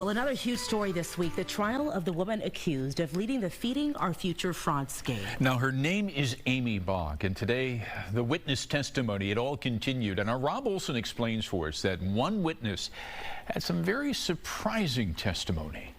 Well, another huge story this week, the trial of the woman accused of leading the Feeding Our Future fraud scheme. Now, her name is Aimee Bock, and today the witness testimony, it all continued. And our Rob Olson explains for us that one witness had some very surprising testimony.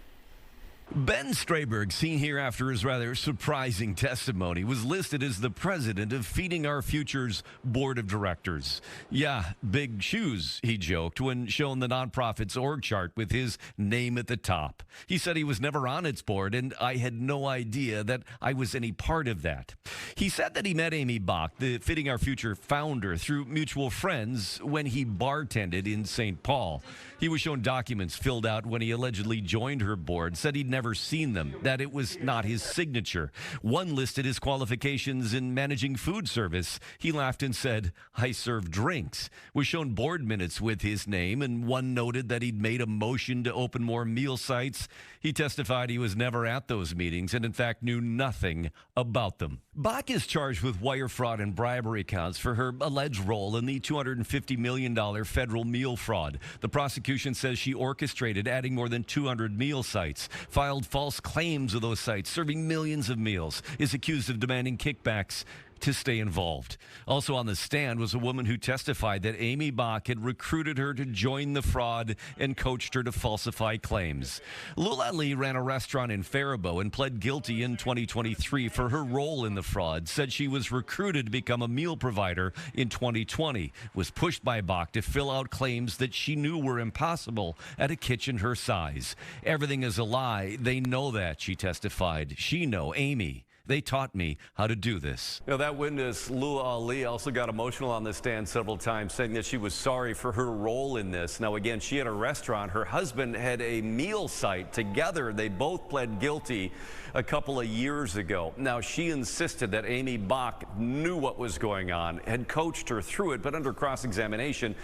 Ben Strayberg, seen here after his rather surprising testimony, was listed as the president of Feeding Our Future's board of directors. Yeah, big shoes, he joked, when shown the nonprofit's org chart with his name at the top. He said he was never on its board, and I had no idea that I was any part of that. He said that he met Aimee Bock, the Feeding Our Future founder, through mutual friends when he bartended in St. Paul. He was shown documents filled out when he allegedly joined her board, said he'd never seen them, that it was not his signature. One listed his qualifications in managing food service. He laughed and said, "I serve drinks." Was shown board minutes with his name, and one noted that he'd made a motion to open more meal sites. He testified he was never at those meetings and in fact knew nothing about them. Bock is charged with wire fraud and bribery counts for her alleged role in the $250 million federal meal fraud. The prosecution says she orchestrated adding more than 200 meal sites, filed false claims of those sites, serving millions of meals, is accused of demanding kickbacks to stay involved. Also on the stand was a woman who testified that Aimee Bock had recruited her to join the fraud and coached her to falsify claims. Lula Lee ran a restaurant in Faribault and pled guilty in 2023 for her role in the fraud, said she was recruited to become a meal provider in 2020, was pushed by Bock to fill out claims that she knew were impossible at a kitchen her size. Everything is a lie. They know that, she testified. She know, Aimee. They taught me how to do this. You know, that witness, Lula Lee, also got emotional on the stand several times, saying that she was sorry for her role in this. Now, again, she had a restaurant. Her husband had a meal site. Together, they both pled guilty a couple of years ago. Now, she insisted that Aimee Bock knew what was going on, had coached her through it, but under cross-examination,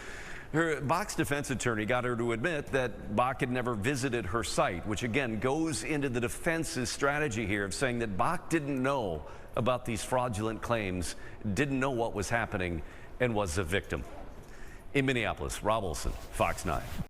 Bock's defense attorney got her to admit that Bock had never visited her site, which again goes into the defense's strategy here of saying that Bock didn't know about these fraudulent claims, didn't know what was happening, and was a victim. In Minneapolis, Rob Olson, Fox 9.